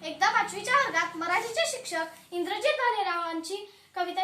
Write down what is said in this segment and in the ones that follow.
एकदा 5वीच्या वर्गात मराठीचे शिक्षक इंद्रजित भालेरावांची कविता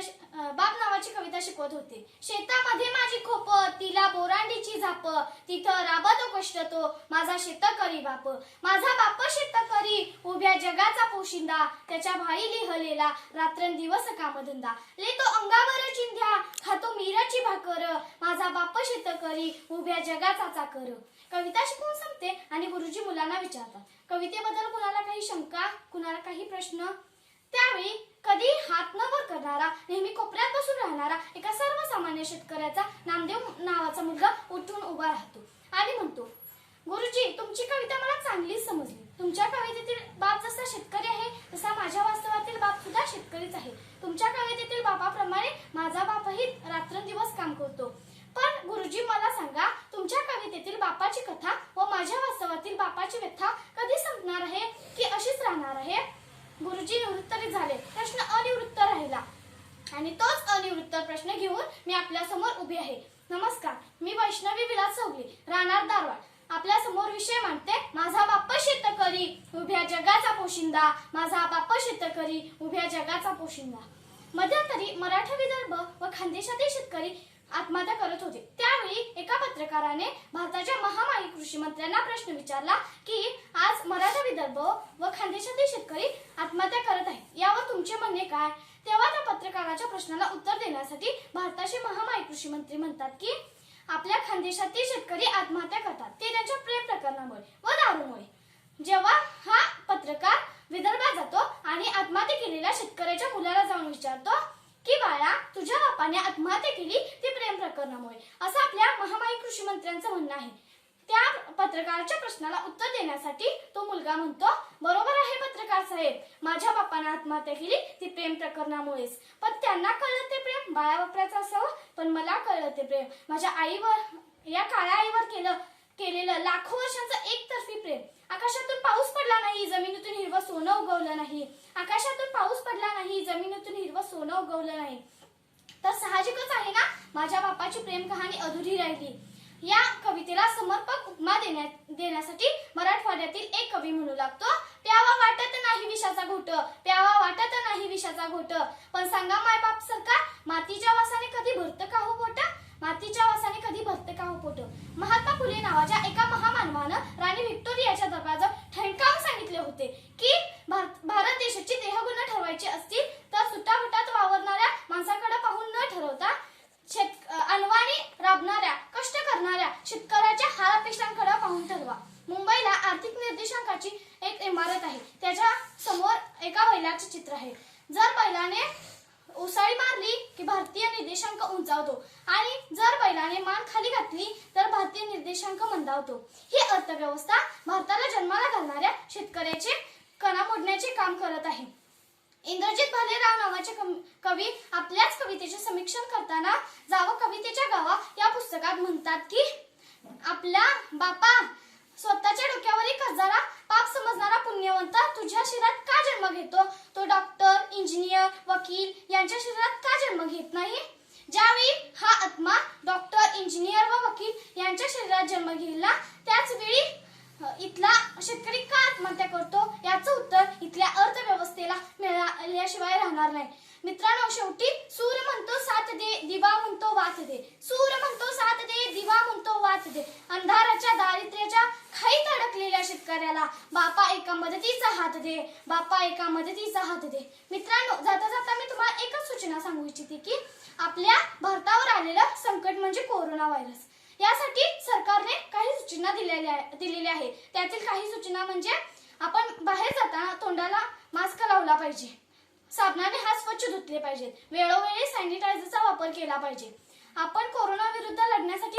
बाप नावाची कविता शिकवत होते. शेतामध्ये माझी खोप, तिला बोरांडीची झाप, तिथं राबतो कष्ट तो माझा शेतकरी बाप. माझा बाप शेतकरी, उभ्या जगाचा पोशिंदा, त्याच्या भाई लिहलेला रात्रंदिवस कामधंदा. लेतो अंगावर चिंध्या, खातो मीराची भाकर, माझा बाप शेतकरी, उभ्या जगाचा चाकर. कविता शिकवून संपते आणि गुरुजी मुलांना विचारतात, कवितेबद्दल कुणाला काही शंका, कुणाला काही प्रश्न? त्यावेळी कधी हात न वर करणारा, नेहमी कोपऱ्यात बसून राहणारा एका सर्वसामान्य शेतकऱ्याचा नामदेव नावाचा मुलगा उठून उभा राहतो आणि म्हणतो, गुरुजी, तुमची कविता मला चांगलीच समजली. तुमच्या कवितेतील बाप जसा शेतकरी आहे तसा माझ्या वास्तवातील बाप सुद्धा शेतकरीच आहे. तुमच्या कवितेतील बापाप्रमाणे माझा बापही रात्रंदिवस काम करतो. पण गुरुजी, मला सांगा, तुमच्या कवितेतील बापाची कथा व माझ्या वास्तवातील बापाची व्यथा कधी संपणार आहे की अशीच राहणार आहे? गुरुजी निवृत्त झाले, प्रश्न अनिवृत्त राहिला आणि तोच अनिवृत्त प्रश्न घेऊन मी आपल्या समोर उभी आहे. नमस्कार, मी वैष्णवी विलास चौगले, राहणार दारवाड. आपल्या समोर विषय मांडते, माझा बाप शेतकरी, उभ्या जगाचा पोशिंदा. माझा बाप शेतकरी, उभ्या जगाचा पोशिंदा. मध्यंतरी मराठा विदर्भ व खानदेशातील शेतकरी आत्महत्या करत होते. त्यावेळी एका पत्रकाराने भारताच्या महामाई कृषी मंत्र्यांना प्रश्न विचारला की आज मराठा विदर्भ व खानदेशातील शेतकरी आत्महत्या करत आहेत, यावर तुमचे म्हणणे काय? तेव्हा त्या पत्रकाराच्या प्रश्नाला उत्तर देण्यासाठी भारताचे महामाई कृषी मंत्री म्हणतात की आपल्या खानदेशातील शेतकरी आत्महत्या करतात ते त्यांच्या प्रेम प्रकरणामुळे व दारूमुळे. जेव्हा हा पत्रकार विदर्भात जातो आणि आत्महत्या केलेल्या शेतकऱ्याच्या मुलाला जाऊन विचारतो की बाळा, तुझ्या बापाने आत्महत्या केली ती प्रेम प्रकरणामुळे, असं आपल्या महामाई कृषी मंत्र्यांचं म्हणणं आहे. त्या पत्रकाराच्या प्रश्नाला उत्तर देण्यासाठी तो मुलगा म्हणतो, बरोबर आहे पत्रकार साहेब, माझ्या बापाने आत्महत्या केली ती प्रेम प्रकरणामुळेच. पण त्यांना कळलं ते प्रेम बाळा बापराचं असावं, पण मला कळलं ते प्रेम माझ्या आईवर, या काळ्या आईवर केलेलं लाखो वर्षांचं एकतर्फी प्रेम. आकाशातून पाऊस पडला नाही, जमिनीतून हिरवं सोनं उगवलं नाही. आकाशातून पाऊस पडला नाही, जमिनीतून हिरवं सोनं उगवलं नाही. तर साहजिकच आहे ना, माझ्या बापाची प्रेम कहाणी अधुरी राहिली. या कवितेला समर्पक उपमा देण्यासाठी मराठवाड्यातील एक कवी म्हणू लागतो, प्यावा वाटत नाही विषाचा घोट, प्यावा वाटत नाही विषाचा घोट. पण सांगा मायबाप सरकार, मातीच्या वासाने कधी भरतं का हो पोट? मातीच्या वासाने कधी भरतं का हो पोट? महात्मा फुले नावाच्या एका महामानवानं राणी व्हिक्टोरियाच्या दरबारात ठणकावून सांगितले होते की भारत देशाची देहगुण ठरवायची असतील तर सुटाफुटात वावरणाऱ्या माणसाकडे पाहून न ठरवता अनवाणी राबणाऱ्या, कष्ट करणाऱ्या शेतकऱ्याच्या हालापेक्षांकडे पाहून ठरवा. मुंबईला आर्थिक निर्देशांकाची एक इमारत आहे, त्याच्या समोर एका बैलाचे चित्र आहे. जर बैलाने उसाळी मारली की भारतीय निर्देशांक उंचावतो आणि जर बैलाने मान खाली घातली तर भारतीय निर्देशांक मंदावतो. ही अर्थव्यवस्था भारताला जन्माला घालणाऱ्या शेतकऱ्याचे कणा मोडण्याचे काम करत आहे. इंद्रजित भालेराव नावाचे कवी आपल्याच कवितेचे समीक्षण करताना जावं कवितेच्या गावा या पुस्तकात म्हणतात की आपला बापा, स्वतःच्या डोक्यावरील कर्जाला पाप समजणारा पुण्यवंत तुझ्या शरीरात का जन्म घेतो? तो डॉक्टर, इंजिनियर, वकील यांच्या शरीरात का जन्म घेत नाही? ज्यावेळी हा आत्मा डॉक्टर, इंजिनियर व वकील यांच्या शरीरात जन्म घेईल ना, त्याच वेळी इथला शेतकरी का आत्महत्या करतो याचं उत्तर इथल्या अर्थव्यवस्थेला मिळाल्याशिवाय राहणार नाही. मित्रांनो, शेवटी सूर म्हणतो साथ दे, दिवा म्हणतो वात दे. सूर म्हणतो साथ दे, दिवा म्हणतो वात दे. अंधाराच्या दारिद्र्याच्या खाईत अडकलेल्या शेतकऱ्याला बापा एका मदतीचा हात दे, बापा एका मदतीचा हात दे. मित्रांनो, जाता जाता मी तुम्हाला एकच सूचना सांगू इच्छिते की आपल्या भारतावर आलेलं संकट म्हणजे कोरोना व्हायरस. यासाठी सरकारने काही सूचना दिलेल्या आहेत. त्यातील काही सूचना म्हणजे आपण बाहेर जाताना तोंडाला मास्क लावला पाहिजे, साबणाने हात स्वच्छ धुतले पाहिजेत, वेळोवेळी सॅनिटायझरचा वापर केला पाहिजे. आपण कोरोना विरुद्ध लढण्यासाठी